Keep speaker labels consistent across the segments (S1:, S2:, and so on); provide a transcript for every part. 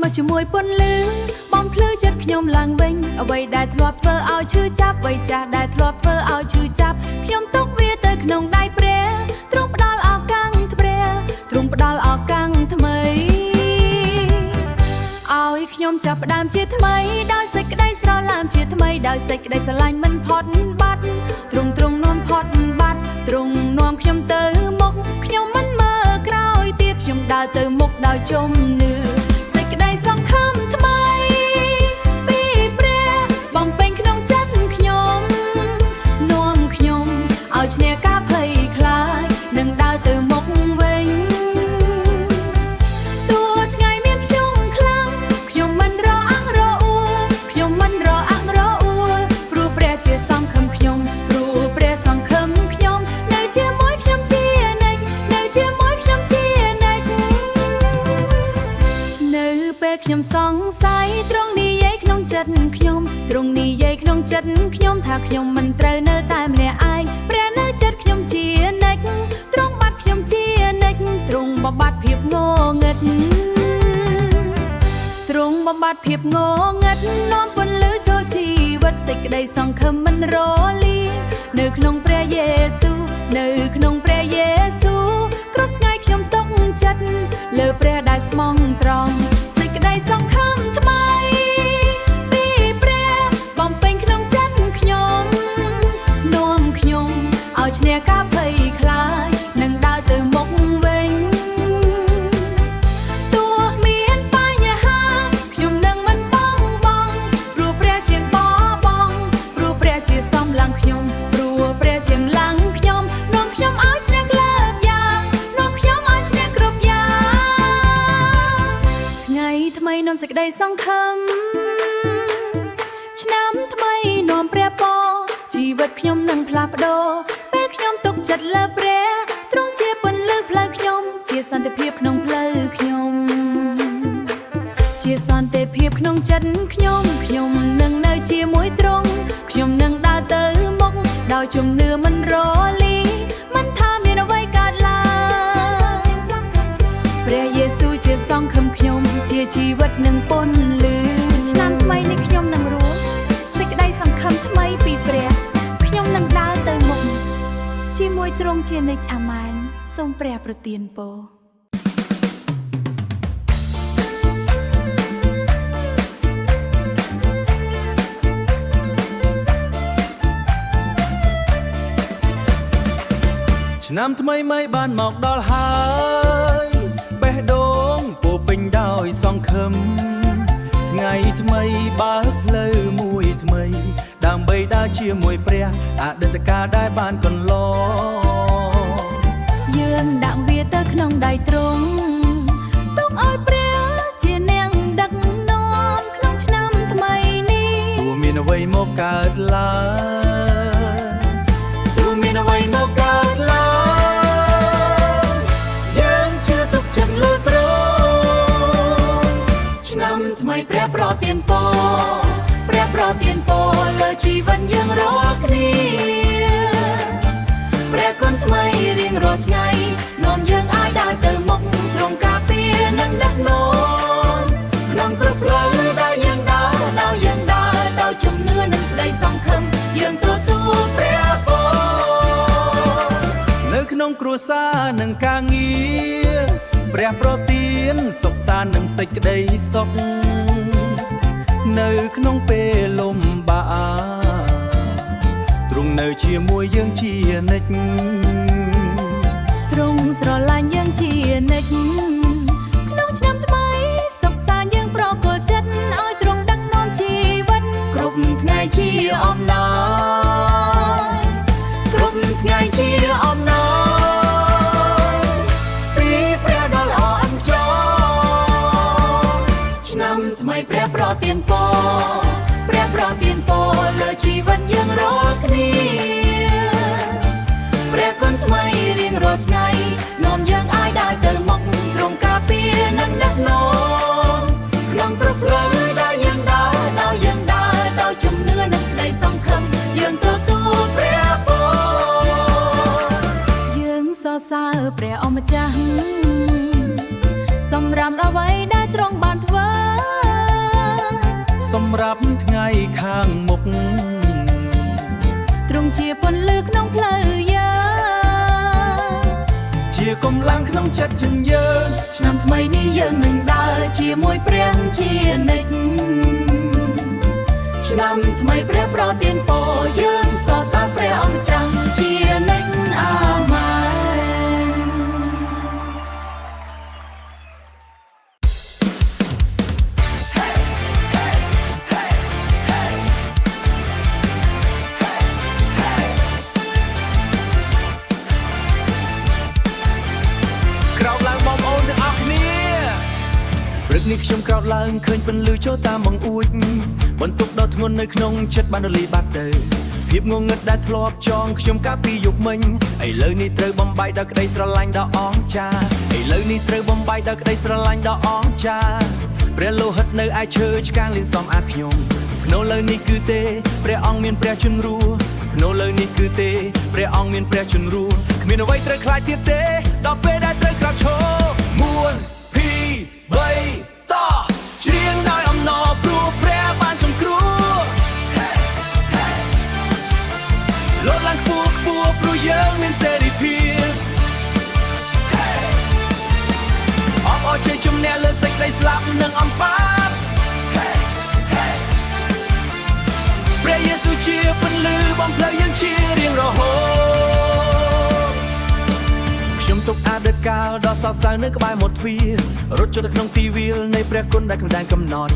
S1: មកជាមួយពន្លឺបំភ្លឺចិត្តខ្ញុំឡើងវិញអ្វីដែលធ្លាប់ធ្វើឲ្យឈឺចាប់អ្វីចាស់ដែលធ្លាប់ធ្វើឲ្យឈឺចាប់ខ្ញុំទុកវាទៅក្នុងដៃព្រះទ្រង់ផ្ដល់ឱកាសថ្មីទ្រង់ផ្ដល់ឱកាសថ្មីឲ្យខ្ញុំចាប់ផ្ដើមជាថ្មីដោយសេចក្តីស្រឡាញ់ជាថ្មីដោយសេចក្តីស្រឡាញ់មិនផុតបាត់ទ្រង់នាំផុតបាត់ទ្រង់នាំខ្ញុំទៅមុខខ្ញុំមិនមើលក្រោយទៀតខ្ញុំដើរទៅមុខដោយជំនឿសេចក្តីសង្ឃឹមថ្មីពីព្រះបំពេញក្នុងចិត្តខ្ញុំនាំខ្ញុំឲ្យឈ្នះការភ័យខ្លាចនឹងដើរទៅមុខវិញទោះថ្ងៃមានភ្ជុំខ្លាំងខ្ញុំមិនរអាក់រអួលខ្ញុំមិនរអាក់រអួលព្រោះព្រះជាសង្ឃឹមខ្ញុំព្រោះព្រះសង្ឃឹមខ្ញុំនៅជាមួយខ្ញុំជានិច្ចនៅជាមួយខ្ញុំជានិច្ចនៅពេលខ្ញុំសង្ស័យទ្រង់និយាយក្នុងចិត្តខ្ញុំទ្រង់និយាយក្នុងចិត្តខ្ញុំថាខ្ញុំមិនត្រូវនៅតែម្នាក់ឯងព្រះនៅចិត្តខ្ញុំជានិច្ចទ្រង់បាត់ខ្ញុំជានិច្ចទ្រង់បំបត្តិភាពងងឹតទ្រង់បំបត្តិភាពងងឹតនាំពន្លឺចូលជីវិតសេចក្តីសង្ឃឹមមិនរលានៅក្នុងព្រះយេស៊ូវនៅក្នុងព្រះយេស៊ូវគ្រប់ថ្ងៃខ្ញុំទុកចិត្តលើព្រះដែលស្មោះត្រង់សេចក្តីសង្ឃឹមថ្មីពីព្រះបំពេញក្នុងចិត្តខ្ញុំនាំខ្ញុំឲ្យឈ្នះការភ័យខ្លាចនឹងដើរទៅមុខវិញទោះមានបញ្ហាខ្ញុំនឹងមិនបងព្រោះព្រះជាបបងព្រោះព្រះជាសំឡងខ្ញុំព្រោះព្រះជាម្លងខ្ញុំនាំខ្ញុំឲ្យឈ្នះលើកយ៉ាងនាំខ្ញុំឲ្យឈ្នះគ្រប់យ៉ាងថ្ងៃថ្មីនាំសេចក្តីសង្ឃឹមឆ្នាំថ្មីនាំព្រះពរជីវិតខ្ញុំនឹងផ្លាស់ប្ដូរពេលខ្ញុំទុកចិត្តលើព្រះទ្រង់ជាពន្លឺផ្លូវខ្ញុំជាសន្តិភាពក្នុងផ្លូវខ្ញុំជាសន្តិភាពក្នុងចិត្តខ្ញុំនឹងនៅជាមួយទ្រង់ខ្ញុំនឹងដើរទៅមុខដោយជំនឿមិនរលាមិនថាមានអ្វីកើតឡើងព្រះយេស៊ូវជាសង្ឃឹមខ្ញុំជាជីវិតនឹងពន្លឺឆ្នាំថ្មីនេះខ្ញុំនឹងរស់សេចក្តីសង្ឃឹមថ្មីពីព្រះខ្ញុំនឹងដើរទៅមុខជាមួយទ្រង់ជានិច្ចអាម៉ែនសូមព្រះប្រទានពរ
S2: ឆ្នាំថ្មីមិនបានមកដល់ហើយបេះដូងពោពេញដោយសង្ឃឹមថ្ងៃថ្មីបើកផ្លូវមួយថ្មីដើម្បីដើរជាមួយព្រះអតីតកាលដែលបានកន្លង
S1: យើងដាក់វាទៅក្នុងដៃទ្រង់ទុកឲ្យព្រះជានាងដឹកនាំក្នុងឆ្នាំថ្មីនេះ
S2: ទោះមានអ្វីមកកើតឡើងទោះមានអ្វីមកកើតឡើងយើងជឿទុកចិត្តលើទ្រង់
S1: ឆ្នាំថ្មីព្រះប្រទានពរព្រះប្រទានពរលើជីវិតយើងរាល់គ្នាព្រះគុណថ្មីរៀងរាល់ថ្ងៃនាំយើងឲ្យដើរទៅមុខទ្រង់ការពារនិងដឹកនាំក្នុងគ្រប់ផ្លូវដែលយើងដើរដោយជំនឿនិងស្ដីសង្ឃឹមយើងទទួលព្រះពរ
S2: នៅក្នុងគ្រួសារនិងការងារព្រះប្រទានសុខសាន្តនិងសេចក្តីសុខនៅក្នុងពេលលំបាកទ្រង់នៅជាមួយយើងជានិច្ច
S1: ទ្រង់ស្រឡាញ់យើងជានិច្ចក្នុងឆ្នាំថ្មីសុខសាន្តយើងប្រគល់ចិត្តឲ្យទ្រង់ដឹកនាំជីវិតគ្រប់ថ្ងៃជាអំណោយគ្រប់ថ្ងៃជាអំណោយពីព្រះដ៏ល្អឥតខ្ចោះឆ្នាំថ្មីព្រះប្រទានពរព្រះប្រទានពរលើជីវិតយើងរាល់គ្នាព្រះគុណថ្មីរៀងរាល់ថ្ងៃនាំយើងឲ្យដើរទៅមុខទ្រង់ការពារនិងដឹកនាំក្នុងគ្រប់ផ្លូវដែលយើងដើរដោយជំនឿនិងស្ដីសង្ឃឹមយើងទទួលព្រះពរយើងសរសើរព្រះអម្ចាស់សម្រាប់អ្វីដែលទ្រង់បានធ្វើ
S2: សម្រាប់ថ្ងៃខាងមុខ
S1: ទ្រង់ជាពន្លឺក្នុងផ្លូវយើង
S2: ជាកម្លាំងក្នុងចិត្តជញ្យើង
S1: ឆ្នាំថ្មីនេះយើងនឹងដើរជាមួយព្រះជានិច្ចឆ្នាំថ្មីព្រះប្រទានពរយើងសរសើរព្រះអង្គចាំជានិច្ចអាម៉ែន
S2: ក្រោកឡើងបងប្អូនទាំងអស់គ្នាព្រឹកនេះខ្ញុំក្រោកឡើងឃើញពន្លឺចូលតាមបង្អួចបន្ទុកដ៏ធ្ងន់នៅក្នុងចិត្តបានរលាយបាត់ទៅភាពងងឹតដែលធ្លាប់ចងខ្ញុំកាលពីយប់មិញឥឡូវនេះត្រូវបំបីដោយក្តីស្រឡាញ់ដ៏អស្ចារ្យឥឡូវនេះត្រូវបំបីដោយក្តីស្រឡាញ់ដ៏អស្ចារ្យព្រះលោហិតនៅឯឈើឆ្កាងលៀនសំអាតខ្ញុំភ្នូរលើនេះគឺទេព្រះអង្គមានព្រះជន្មរស់ភ្នូរលើនេះគឺទេព្រះអង្គមានព្រះជន្មរស់គ្មានអ្វីត្រូវខ្លាចទៀតទេដល់ពេលដែលត្រូវក្រោកឈរ1 2 3តច្រៀងដោយអំណរព្រោះព្រះបានសង្គ្រោះលោតឡើងខ្ពស់ខ្ពស់ព្រោះយើងមានសេរីភាពអបអរជ័យជំនះលើសេចក្តីស្លាប់និងអំពើព្រះយេស៊ូវជាពន្លឺបំភ្លឺយើងជារៀងរហូតខ្ញុំទុកអតីតកាលដ៏សោកសៅនៅក្បែរមាត់ទ្វាររត់ចូលទៅក្នុងទីវាលនៃព្រះគុណដែលគ្មានដែនកំណត់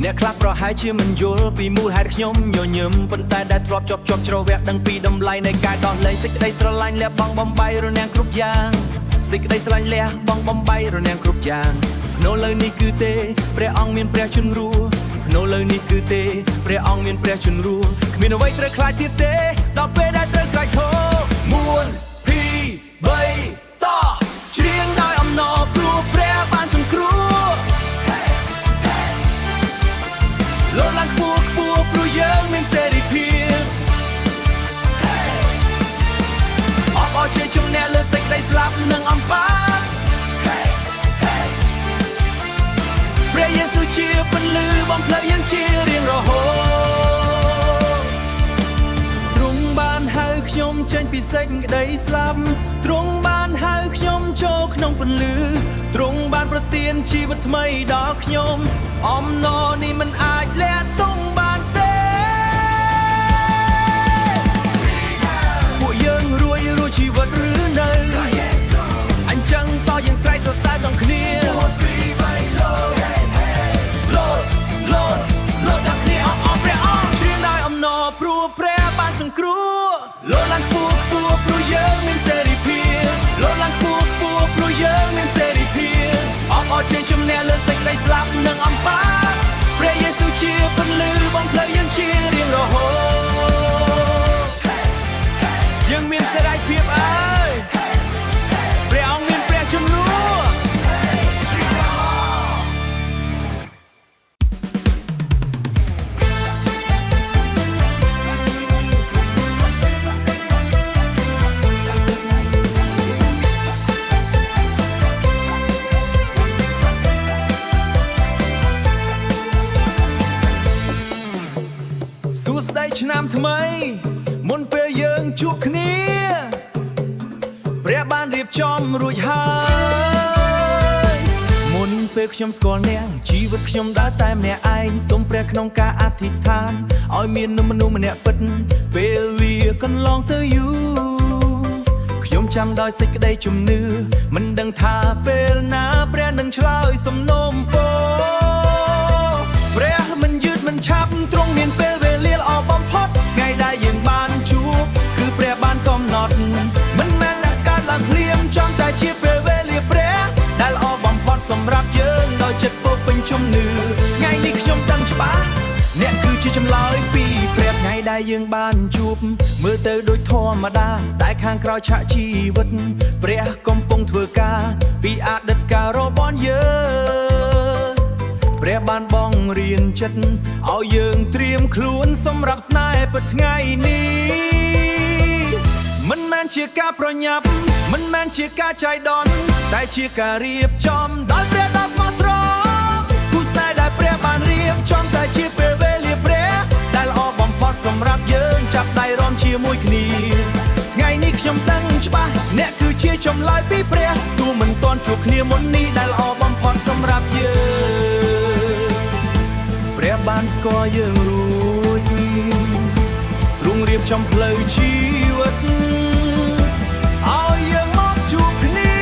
S2: អ្នកខ្លះប្រហែលជាមិនយល់ពីមូលហេតុខ្ញុំញញឹមប៉ុន្តែដែលធ្លាប់ជាប់ជ្រៅវាក់ដឹងពីតម្លៃនៃការដោះលែងសេចក្តីស្រឡាញ់លះបង់បំបីរនាំងគ្រប់យ៉ាងសេចក្តីស្រឡាញ់លះបង់បំបីរនាំងគ្រប់យ៉ាងភ្នូរលើនេះគឺទេព្រះអង្គមានព្រះជន្មរស់ភ្នូរលើនេះគឺទេព្រះអង្គមានព្រះជន្មរស់គ្មានអ្វីត្រូវខ្លាចទៀតទេដល់ពេលដែលត្រូវស្រែកឈរ1 2 3តច្រៀងដោយអំណរព្រោះព្រះបានសង្គ្រោះលោតឡើងខ្ពស់ខ្ពស់ព្រោះយើងមានសេរីភាពអបអរជ័យជំនះលើសេចក្តីស្លាប់និងអំពើព្រះយេស៊ូវជាពន្លឺបំភ្លឺយើងជារៀងរហូតទ្រង់បានហៅខ្ញុំចេញពីសេចក្តីស្លាប់ទ្រង់បានហៅខ្ញុំចូលក្នុងពន្លឺទ្រង់បានប្រទានជីវិតថ្មីដល់ខ្ញុំអំណរនេះមិនអាចលះទង់បានទេពួកយើងរួចជីវិតឬនៅអញ្ចឹងតោះយើងស្រែកសរសើរទាំងគ្នាលោតដល់គ្នាអបអរព្រះអង្គច្រៀងដោយអំណរព្រោះព្រះបានសង្គ្រោះលោតឡើងខ្ពស់ខ្ពស់ព្រោះយើងមានសេរីភាពលោតឡើងខ្ពស់ខ្ពស់ព្រោះយើងមានសេរីភាពអបអរជ័យជំនះលើសេចក្តីស្លាប់និងអំពើព្រះយេស៊ូវជាពន្លឺបំភ្លឺយើងជារៀងរហូតយើងមានសេរីភាពអើយព្រះអង្គមានព្រះជន្មរស់សួស្តីឆ្នាំថ្មីមុនពេលយើងជួបគ្នាព្រះបានរៀបចំរួចហើយមុនពេលខ្ញុំស្គាល់អ្នកជីវិតខ្ញុំដើរតែម្នាក់ឯងសូមព្រះក្នុងការអធិស្ឋានឲ្យមានមនុស្សម្នាក់ពិតពេលវាកន្លងទៅយូរខ្ញុំចាំដោយសេចក្តីជំនឿមិនដឹងថាពេលណាព្រះនឹងឆ្លើយសំណូមពរព្រះមិនយឺតមិនឆាប់ទ្រង់មានពេលវេលាល្អបំផុតថ្ងៃដែលយើងបានជួបគឺព្រះបានកំណត់មិនមែនតែកើតឡើងភ្លាមចំតែជាពេលវេលាព្រះដែលល្អបំផុតសម្រាប់យើងដោយចិត្តពោពេញជំនឿថ្ងៃនេះខ្ញុំដឹងច្បាស់អ្នកគឺជាចម្លើយពីព្រះថ្ងៃដែលយើងបានជួបមើលទៅដូចធម្មតាតែខាងក្រោយឆាកជីវិតព្រះកំពុងធ្វើការពីអតីតកាលរបស់យើងព្រះបានបងរៀនចិត្តឲ្យយើងត្រៀមខ្លួនសម្រាប់ស្នេហ៍ពិតថ្ងៃនេះមិនមែនជាការប្រញាប់មិនមែនជាការចៃដន្យតែជាការរៀបចំដោយព្រះដ៏ស្មោះត្រង់គូស្នេហ៍ដែលព្រះ បានរៀបចំតែជាពេលវេលាព្រះដែលល្អបំផុតសម្រាប់យើងចាប់ដៃរំជាមួយគ្នាថ្ងៃនេះខ្ញុំដឹងច្បាស់អ្នកគឺជាចម្លើយពីព្រះទោះមិនទាន់ជួបគ្នាមុននេះដែលល្អបំផុតសម្រាប់យើងព្រះបានស្គាល់យើងរួចទ្រង់រៀបចំផ្លូវជីវិតឲ្យយើងមកជួបគ្នា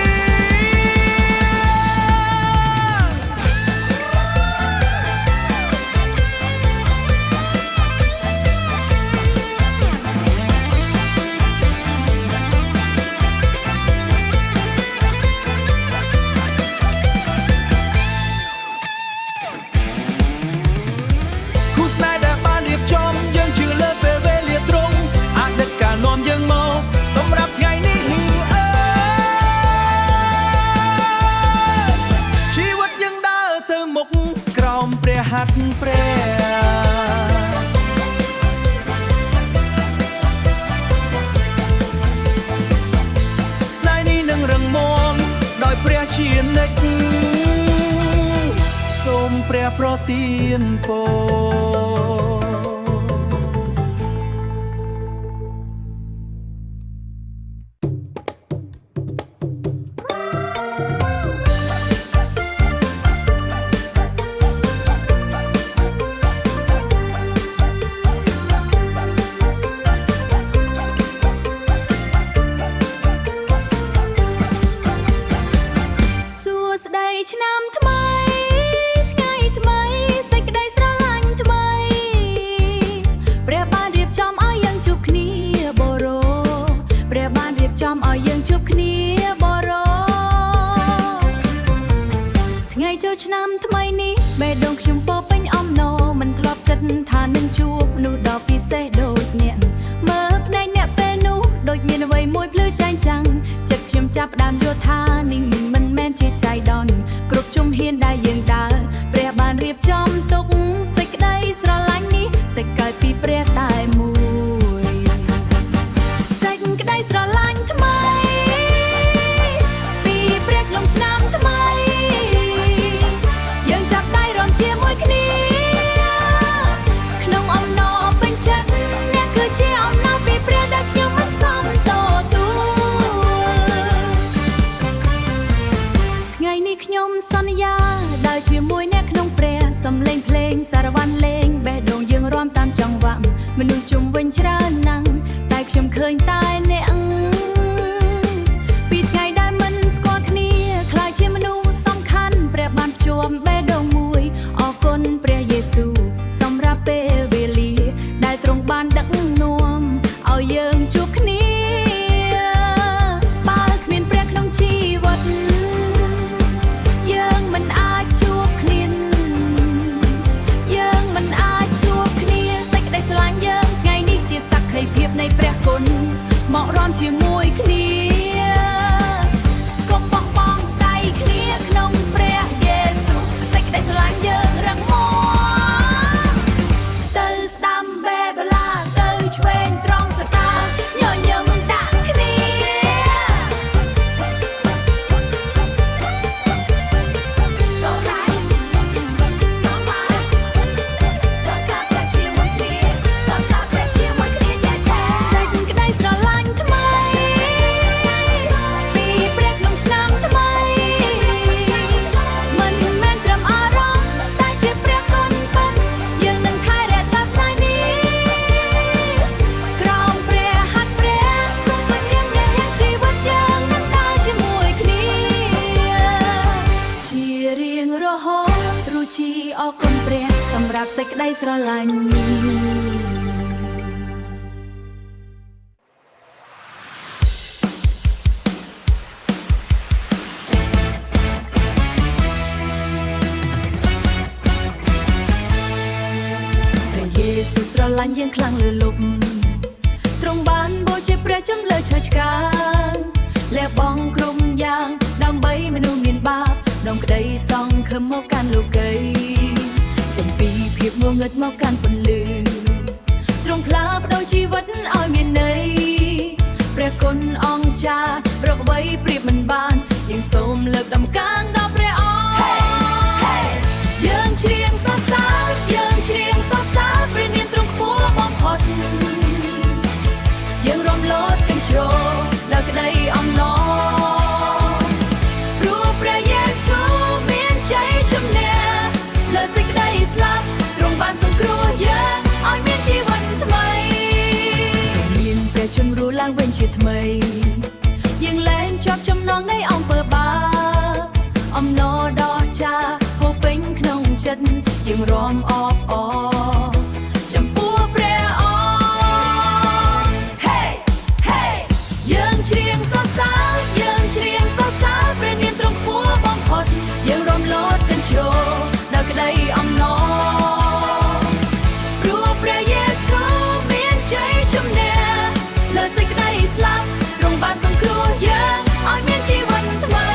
S2: ហាត់ព្រះស្នេហ៍នេះនឹងរឹងមាំដោយព្រះជានិច្ចសូមព្រះប្រទានពរឆ្នាំថ្មីថ្ងៃថ្មីសេចក្តីស្រឡាញ់ថ្មីព្រះបានរៀបចំឲ្យយើងជួបគ្នាបរោព្រះបានរៀបចំឲ្យយើងជួបគ្នាបរោថ្ងៃចូលឆ្នាំថ្មីនេះបេះដូងខ្ញុំពោពេញអំណរមិនធ្លាប់គិតថានឹងជួបមនុស្សដ៏ពិសេសដូចអ្នកមើលភ្នែកអ្នកពេលនោះដូចមានអ្វីមួយភ្លឺចែងចាំងចិត្តខ្ញុំចាប់ផ្ដើមយល់ថានេះមិនមែនជាចៃដន្យគ្រប់ជំហានដែលយើងដើរព្រះបានរៀបចំទុកសេចក្តីស្រឡាញ់នេះសេចក្តីពីព្រះតែមួយសេចក្តីស្រឡាញ់ថ្មីពីព្រះក្នុងឆ្នាំថ្មីយើងចាប់ដៃរំជាមួយគ្នាក្នុងអំណរពេញចិត្តអ្នកគឺជាអំណរពីព្រះដែលខ្ញុំមិនសមថ្ងៃនេះខ្ញុំសន្យាដើរជាមួយអ្នកក្នុងព្រះសំឡេងភ្លេងសារវ័នលេងបេះដូងយើងរាំតាមចង្វាក់មនុស្សជុំវិញច្រើនណាស់តែខ្ញុំឃើញតែអ្នកពីថ្ងៃដែលមិនស្គាល់គ្នាខ្លាចជាមនុស្សសំខាន់ព្រះបានភ្ជាប់បេះដូងមួយអរគុណព្រះយេស៊ូវសម្រាប់ពេលវេលាដែលទ្រង់បានដឹកនាំឲ្យយើងជួបគ្នាបើគ្មានព្រះក្នុងជីវិតយើងមិនអាចជួបគ្នាសេចក្តីស្រឡាញ់យើងថ្ងៃនេះជាសក្ខីភាពនៃព្រះគុណមករំជាមួយគ្នាកុំបោះបង់ដៃគ្នាក្នុងព្រះយេស៊ូវសេចក្តីស្រឡាញ់យើងរឹងមាំទៅស្ដាំបេបាឡាទៅឆ្វេងត្រង់សតាញញឹមដាក់គ្នាអរគុណព្រះសម្រាប់សេចក្តីស្រឡាញ់ព្រះយេស៊ូវស្រឡាញ់យើងខ្លាំងលើលប់ទ្រង់បានបូជាព្រះចំលើឈើឆ្កាងលះបង់គ្រប់យ៉ាងដើម្បីមនុស្សមានបាបដងក្តីសង្ឃឹមមកកាន់លោកីចំពីភាពងងឹតមកកាន់ពន្លឺទ្រង់ផ្លាស់ប្ដូរជីវិតឲ្យមានន័យព្រះគុណអង្គចារកអ្វីប្រៀបមិនបានយើងសូមលើកដំកើងដល់ព្រះអង្គយើងច្រៀងសរសើរ
S1: ជាថ្មីយើងលែងជាប់ចំណងនៃអំពើបាបអំណរដ៏ចាហូរពេញក្នុងចិត្តយើងរាំអបអរចំពោះព្រះអង្គ Hey Hey យើងច្រៀងសរសើរយើងច្រៀងសរសើរព្រះនាមទ្រង់ខ្ពស់បំផុតយើងរាំលោតកញ្ជ្រោដល់ក្តីអំណរព្រោះព្រះយេស៊ូវមានជ័យជំនះលើសេចក្តីស្លាប់ទ្រង់បានសង្គ្រោះយើងឲ្យមានជីវិតថ្មី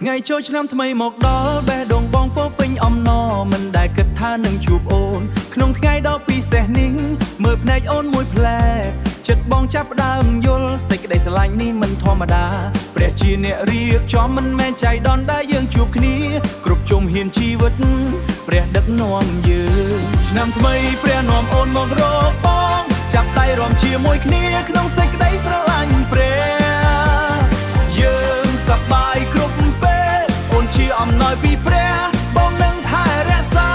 S2: ថ្ងៃចូលឆ្នាំថ្មីមកដល់បេះដូងបងពោពេញអំណរមិនដែលគិតថានឹងជួបអូនក្នុងថ្ងៃដ៏ពិសេសនេះមើលភ្នែកអូនមួយផ្លែកចិត្តបងចាប់ផ្ដើមយល់សេចក្តីស្រឡាញ់នេះមិនធម្មតាព្រះជាអ្នករៀបចំមិនមែនចៃដន្យដែលយើងជួបគ្នាគ្រប់ជំហានជីវិតព្រះដឹកនាំយើងឆ្នាំថ្មីព្រះនាំអូនមករកបងចាប់ដៃរួមជាមួយគ្នាក្នុងសេចក្តីស្រឡាញ់ព្រះយើងសប្បាយគ្រប់ពេលអូនជាអំណោយពីព្រះបងនឹងថែរក្សា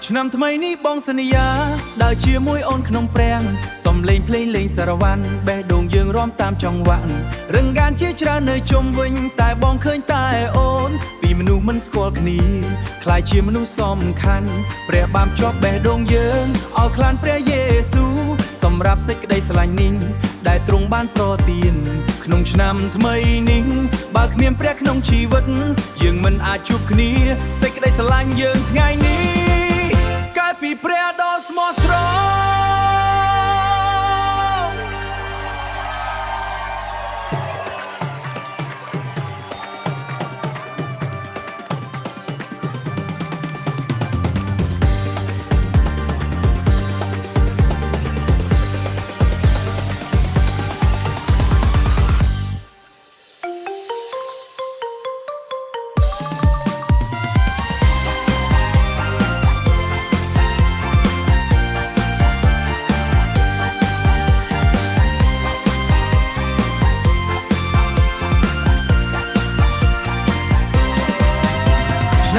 S2: ឆ្នាំថ្មីនេះបងសន្យាដើរជាមួយអូនក្នុងព្រះសំឡេងភ្លេងលេងសារវ័នបេះដូងយើងរាំតាមចង្វាក់រឹងកានជាច្រើននៅជុំវិញតែបងឃើញតែអូនពីមនុស្សមិនស្គាល់គ្នាខ្លាយជាមនុស្សសំខាន់ព្រះបានភ្ជាប់បេះដូងយើងឲ្យខ្លានព្រះយេស៊ូវសម្រាប់សេចក្តីស្រឡាញ់នេះដែលទ្រង់បានប្រទានក្នុងឆ្នាំថ្មីនេះបើគ្មានព្រះក្នុងជីវិតយើងមិនអាចជួបគ្នាសេចក្តីស្រឡាញ់យើងថ្ងៃនេះកើតពីព្រះដ៏ស្មោះត្រង់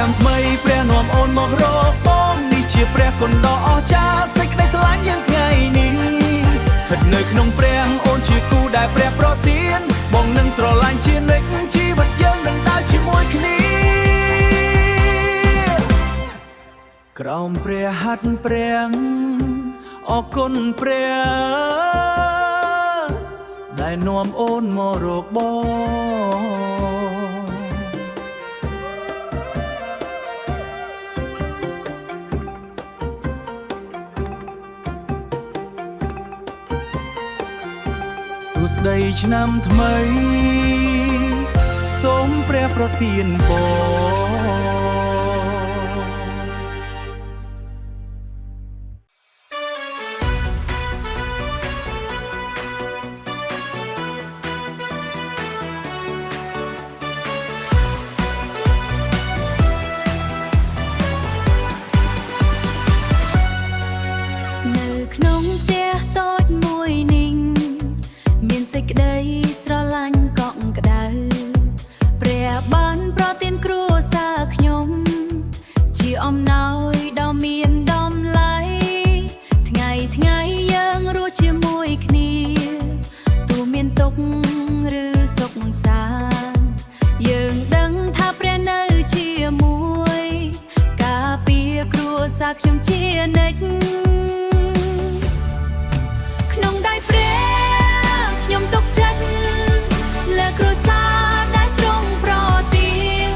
S2: ឆ្នាំថ្មីព្រះនាំអូនមករកបងនេះជាព្រះគុណដ៏អស្ចារ្យសេចក្តីស្រឡាញ់យើងថ្ងៃនេះស្ថិតនៅក្នុងព្រះអូនជាគូដែលព្រះប្រទានបងនឹងស្រឡាញ់ជានិច្ចជីវិតយើងនឹងដើរជាមួយគ្នាក្រោមព្រះហត្ថព្រះអរគុណព្រះដែលនាំអូនមករកបងសួស្តីឆ្នាំថ្មីសូមព្រះប្រទានពរ
S1: ទានគ្រួសារខ្ញុំជាអំណោយដ៏មានតម្លៃថ្ងៃយើងរស់ជាមួយគ្នាទោះមានទុក្ខឬសុខសាន្តយើងដឹងថាព្រះនៅជាមួយការពារគ្រួសារខ្ញុំជានិច្ចក្នុងដៃព្រះខ្ញុំទុកចិត្តលើគ្រួសារដែលទ្រង់ប្រទាន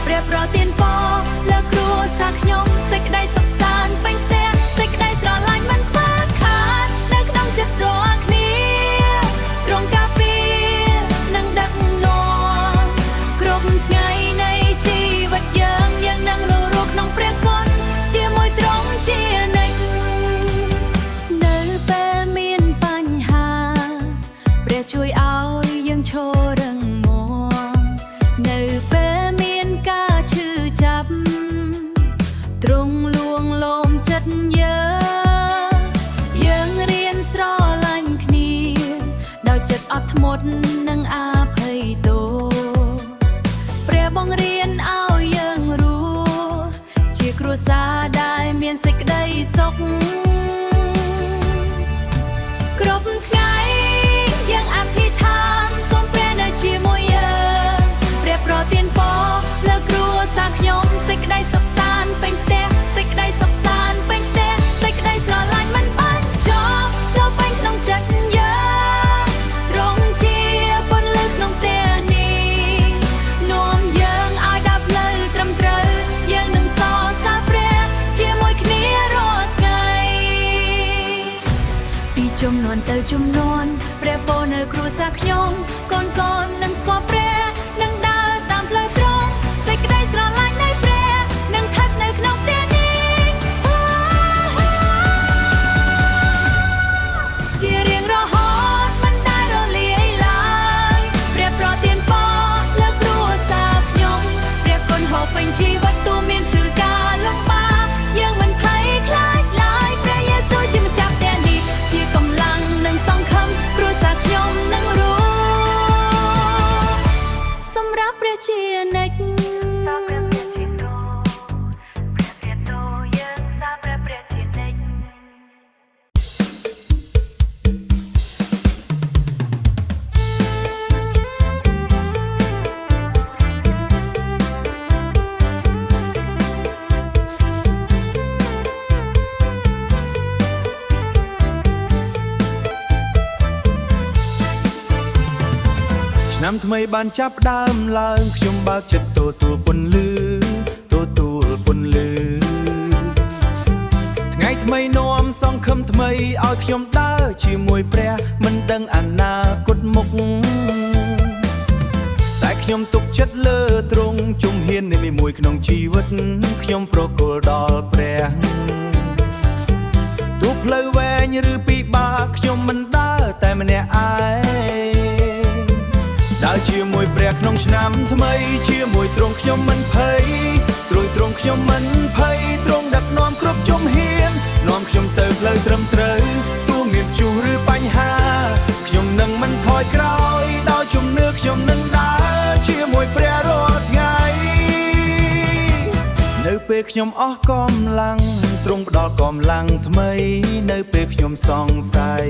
S1: ព្រះប្រទានពរលើគ្រួសារខ្ញុំសេចក្តីសុខសាន្តពេញផ្ទះសេចក្តីស្រឡាញ់មិនខ្វះខាតនៅក្នុងចិត្តរាល់គ្នាទ្រង់ការពារនិងដឹកនាំគ្រប់ថ្ងៃនៃជីវិតយើងនឹងនៅរស់ក្នុងព្រះគុណជាមួយទ្រង់ជានិច្ចនៅពេលមានបញ្ហាព្រះជួយឲ្យយើងឈររឹងមាំនៅពេលមានការឈឺចាប់ទ្រង់លួងលោមចិត្តយើងរៀនស្រឡាញ់គ្នាដោយចិត្តអត់ធ្មត់និងអភ័យទោព្រះបង្រៀនឲ្យយើងរស់ជាគ្រួសារដែលមានសេចក្តីសុខគ្រប់ថ្ងៃយើងអធិដ្ឋានសូមព្រះនៅជាមួយយើងព្រះប្រទានពរលើគ្រួសារខ្ញុំសេចក្តីសុខសាន្តពេញផ្ទះសេចក្តីសុខសាន្តពេញផ្ទះសេចក្តីស្រឡាញ់មិនបានចូលពេញក្នុងចិត្តយើងទ្រង់ជាពន្លឺក្នុងផ្ទះនេះនាំយើងឲ្យដើរផ្លូវត្រឹមត្រូវយើងនឹងសរសើរព្រះជាមួយគ្នារាល់ថ្ងៃពីជំនាន់ទៅជំនាន់ព្រះពរនៅគ្រួសារខ្ញុំកូននឹងស្គាល់ព្រះនឹងដើរតាមផ្លូវត្រង់សេចក្តីស្រឡាញ់នៃព្រះនឹងស្ថិតនៅក្នុងផ្ទះនេះជារៀងរហូតមិនដែលរលាយឡើយព្រះប្រទានពរលើគ្រួសារខ្ញុំព្រះគុណហូរពេញជីវិតទូមានជួនកាលលំបាកយើងមិនភ័យខ្លាចឡើយព្រះយេស៊ូវជាម្ចាស់ផ្ទះនេះជាកម្លាំងនិងសង្ឃឹមគ្រួសារខ្ញុំនឹងរស់សម្រាប់ព្រះជានិច្ច
S2: ឆ្នាំថ្មីបានចាប់ផ្ដើមឡើងខ្ញុំបើកចិត្តទទួលពន្លឺថ្ងៃថ្មីនាំសង្ឃឹមថ្មីឲ្យខ្ញុំដើរជាមួយព្រះមិនដឹងអនាគតមុខតែខ្ញុំទុកចិត្តលើទ្រង់ជំហាននៃមួយក្នុងជីវិតខ្ញុំប្រគល់ដល់ព្រះទោះផ្លូវវែងឬពិបាកខ្ញុំមិនដើរតែម្នាក់ឯងដើរជាមួយព្រះក្នុងឆ្នាំថ្មីជាមួយទ្រង់ខ្ញុំមិនភ័យទ្រង់ខ្ញុំមិនភ័យទ្រង់ដឹកនាំគ្រប់ជំហាននាំខ្ញុំទៅផ្លូវត្រឹមត្រូវទោះមានជួសឬបញ្ហាខ្ញុំនឹងមិនថយក្រោយដោយជំនឿខ្ញុំនឹងដើរជាមួយព្រះរាល់ថ្ងៃនៅពេលខ្ញុំអស់កម្លាំងទ្រង់ផ្ដល់កម្លាំងថ្មីនៅពេលខ្ញុំសង្ស័យ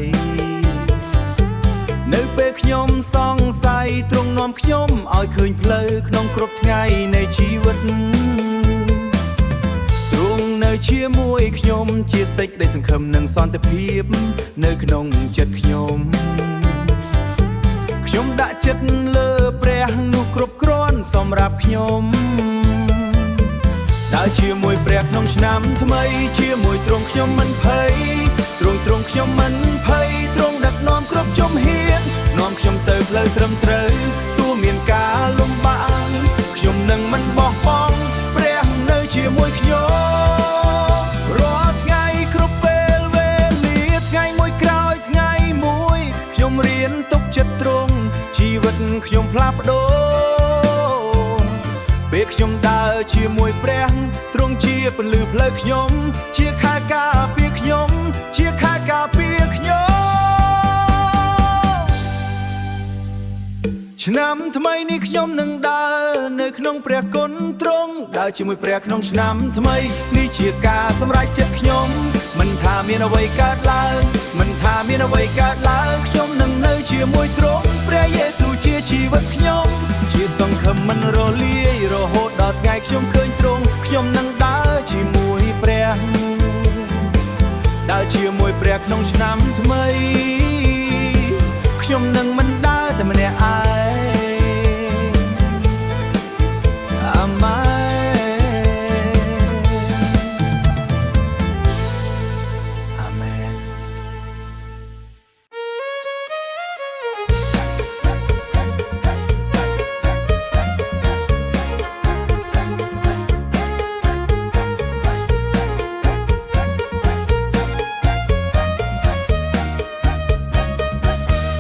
S2: នៅពេលខ្ញុំសង្ស័យទ្រង់នាំខ្ញុំឲ្យឃើញផ្លូវក្នុងគ្រប់ថ្ងៃនៃជីវិតទ្រង់នៅជាមួយខ្ញុំជាសេចក្តីសង្ឃឹមនិងសន្តិភាពនៅក្នុងចិត្តខ្ញុំដាក់ចិត្តលើព្រះនោះគ្រប់គ្រាន់សម្រាប់ខ្ញុំដើរជាមួយព្រះក្នុងឆ្នាំថ្មីជាមួយទ្រង់ខ្ញុំមិនភ័យទ្រង់ខ្ញុំមិនភ័យទ្រង់ដឹកនាំគ្រប់ជំហាននាំខ្ញុំទៅផ្លូវត្រឹមត្រូវទោះមានការលំបាកខ្ញុំនឹងមិនបោះបង់ព្រះនៅជាមួយខ្ញុំរាល់ថ្ងៃគ្រប់ពេលវេលាថ្ងៃមួយក្រោយថ្ងៃមួយខ្ញុំរៀនទុកចិត្តទ្រង់ជីវិតខ្ញុំផ្លាស់ប្ដូរពេលខ្ញុំដើរជាមួយព្រះទ្រង់ជាពន្លឺផ្លូវខ្ញុំជាខែលការពារខ្ញុំជាខែលការពារខ្ញុំឆ ឆ្នាំថ្មីនេះខ្ញុំនឹងដើរនៅក្នុងព្រះគុណទ្រង់ដើរជាមួយព្រះក្នុងឆ្នាំថ្មីនេះជាការសម្រេចចិត្តខ្ញុំមិនថាមានអ្វីកើតឡើងមិនថាមានអ្វីកើតឡើងខ្ញុំនឹងនៅជាមួយទ្រង់ព្រះយេស៊ូវជាជីវិតខ្ញុំជាសង្ឃឹមមិនរលាយរហូតដល់ថ្ងៃខ្ញុំឃើញទ្រង់ខ្ញុំនឹងដើរជាមួយព្រះដើរជាមួយព្រះក្នុងឆ្នាំថ្មីខ្ញុំនឹងមិនដើរតែម្នាក់ឯងអាម៉ែអាម៉ែ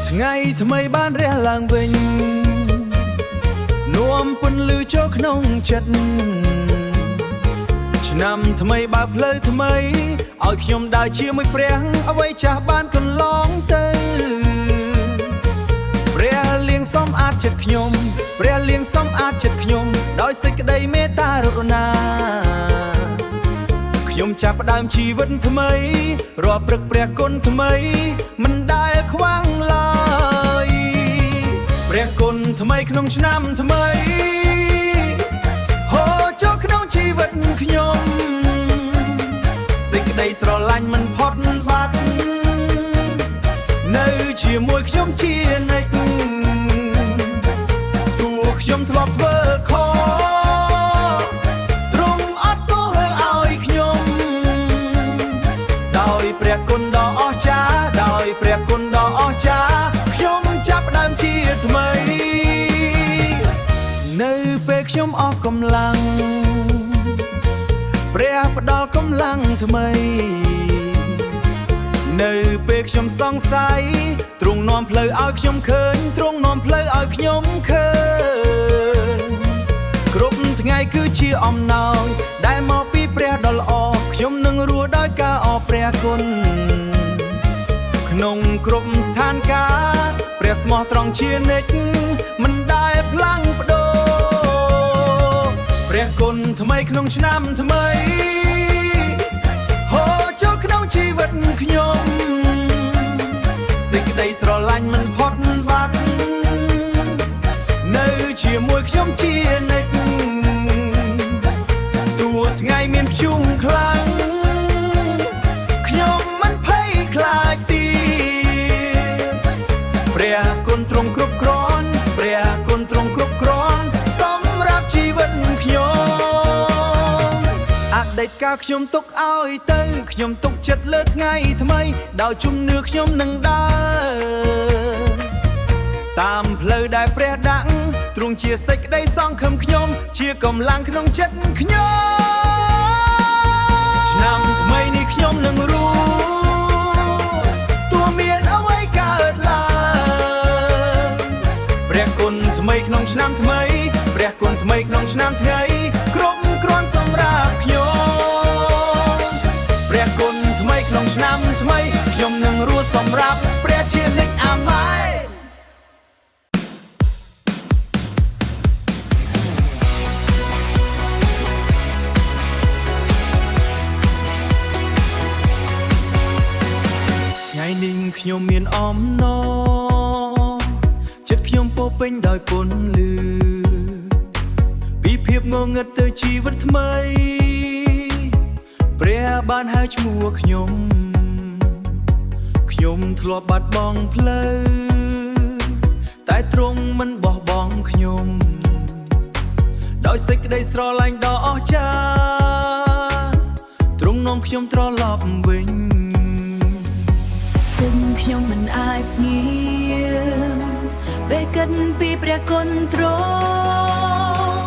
S2: ថ្ងៃថ្មីបានរះឡើងវិញនាំពន្លឺចូលក្នុងចិត្តឆ្នាំថ្មីបើផ្លូវថ្មីឲ្យខ្ញុំដើរជាមួយព្រះអ្វីចាស់បានកន្លងទៅព្រះលៀងសំអាតចិត្តខ្ញុំព្រះលៀងសំអាតចិត្តខ្ញុំដោយសេចក្តីមេត្តាករុណាខ្ញុំចាប់ផ្ដើមជីវិតថ្មីរាល់ព្រឹកព្រះគុណថ្មីមិនដែលខ្វាំងឡើយព្រះគុណថ្មីក្នុងឆ្នាំថ្មីហូរចូលក្នុងជីវិតខ្ញុំសេចក្តីស្រឡាញ់មិនផុតបាត់នៅជាមួយខ្ញុំជានិច្ចទោះខ្ញុំធ្លាប់ធ្វើខុសព្រះគុណដ៏អស្ចារ្យដោយព្រះគុណដ៏អស្ចារ្យខ្ញុំចាប់ផ្ដើមជាថ្មីនៅពេលខ្ញុំអស់កម្លាំងព្រះផ្ដល់កម្លាំងថ្មីនៅពេលខ្ញុំសង្ស័យទ្រង់នាំផ្លូវឲ្យខ្ញុំឃើញទ្រង់នាំផ្លូវឲ្យខ្ញុំឃើញគ្រប់ថ្ងៃគឺជាអំណោយដែលមកពីព្រះដ៏ល្អខ្ញុំនឹងរស់ដោយការអរព្រះគុណក្នុងគ្រប់ស្ថានភាពព្រះស្មោះត្រង់ជានិច្ចមិនដែលផ្លាំងប្ដូរព្រះគុណថ្មីក្នុងឆ្នាំថ្មីហូរចូលក្នុងជីវិតខ្ញុំសេចក្តីស្រឡាញ់មិនផុតបាត់នៅជាមួយខ្ញុំជានិច្ចទោះថ្ងៃមានព្យុះខ្លាំងខ្ញុំមិនភ័យខ្លាចទៀតព្រះគុណទ្រង់គ្រប់គ្រាន់ព្រះគុណទ្រង់គ្រប់គ្រាន់សម្រាប់ជីវិតខ្ញុំអតីតកាលខ្ញុំទុកឲ្យទៅខ្ញុំទុកចិត្តលើថ្ងៃថ្មីដោយជំនឿខ្ញុំនឹងដើរតាមផ្លូវដែលព្រះដាក់ទ្រង់ជាសេចក្តីសង្ឃឹមខ្ញុំជាកម្លាំងក្នុងចិត្តខ្ញុំឆ្នាំថ្មីនេះខ្ញុំនឹងរស់ទោះមានអ្វីកើតឡើងព្រះគុណថ្មីក្នុងឆ្នាំថ្មីព្រះគុណថ្មីក្នុងឆ្នាំថ្ងៃគ្រប់គ្រាន់សម្រាប់ខ្ញុំព្រះគុណថ្មីក្នុងឆ្នាំថ្មីខ្ញុំនឹងរស់សម្រាប់ព្រះជានិច្ចអាម៉ែនថ្ងៃនេះខ្ញុំមានអំណរចិត្តខ្ញុំពោរពេញដោយពន្លឺពីភាពងងឹតទៅជីវិតថ្មីព្រះបានហៅឈ្មោះខ្ញុំធ្លាប់បាត់បង់ផ្លូវតែទ្រង់មិនបោះបង់ខ្ញុំដោយសេចក្តីស្រឡាញ់ដ៏អស្ចារ្យទ្រង់នាំខ្ញុំត្រឡប់វិញ
S1: ខ្ញុំមិនអាចស្ងៀមពេលគិតពីព្រះគុណទ្រង់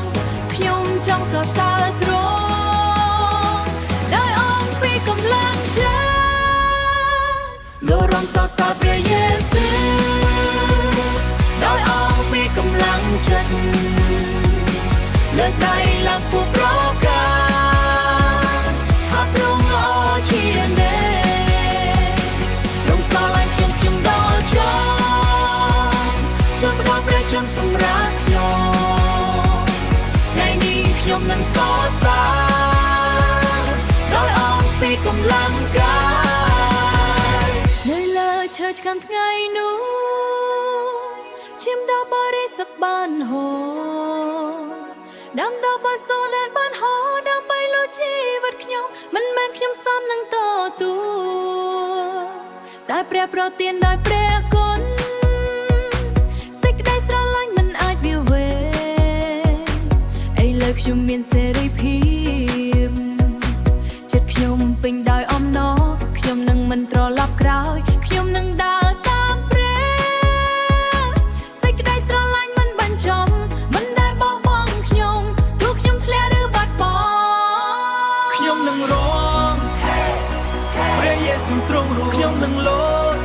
S1: ខ្ញុំចង់សរសើរទ្រង់ដោយអងពីកម្លាំងចិត្តលោរំសរសើរព្រះយេស៊ូវដោយអងពីកម្លាំងចិត្តលើកដៃឡើងពុះប្រកាសថាទ្រង់ល្អជានិច្ចស្រឡាញ់ខ្ញុំដល់ចង់សូមផ្ដល់ព្រះជ ចាំសម្រាប់ខ្ញុំថ្ងៃនេះខ្ញុំនឹងសរសើរដោយអងពីកម្លាំងកាយនៅលើឈើឆ្កាំថ្ងៃនោះឈាមដ៏បរិសុទ្ធបានហូរដាំដ៏បរិសុទ្ធបានហូរដើម្បីលុបជីវិតខ្ញុំមិនមែនខ្ញុំសមនឹងតទួតែព្រះប្រទានដោយព្រះគុណសេចក្តីស្រឡាញ់មិនអាចវាវេឥឡូវខ្ញុំមានសេរីភាពចិត្តខ្ញុំពេញដោយអំណរខ្ញុំនឹងមិនត្រឡប់ក្រោយខ្ញុំនឹងដើរតាមព្រះសេចក្តីស្រឡាញ់មិនបញ្ចប់មិនដែលបោះបង់ខ្ញុំទោះខ្ញុំធ្លាក់ឬបាត់បង់
S2: ខ្ញុំនឹងរងព្រះយេស៊ូវទ្រង់រួចខ្ញុំនឹងលោត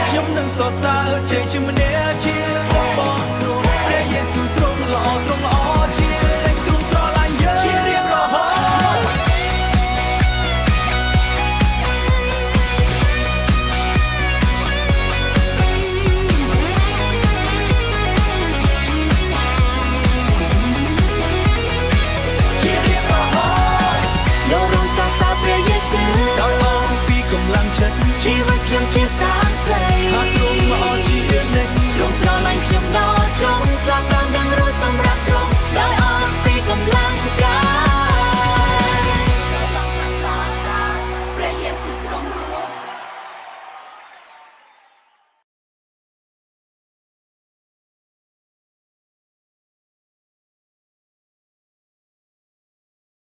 S2: ខ្ញុំនឹងសរសើរជ័យជំនះជារបស់ទ្រង់ព្រះយេស៊ូវទ្រង់ល្អជាតែទ្រង់ស្រឡាញ់យើងជារៀងរហូតជារៀងរហូត
S1: យករំសរសើរព្រះយេស៊ូវ
S2: ដោយអងពីកម្លាំងចិត្ត
S1: ជីវិតខ្ញុំជាសានស្រី
S2: ថាទ្រង់ល្អជា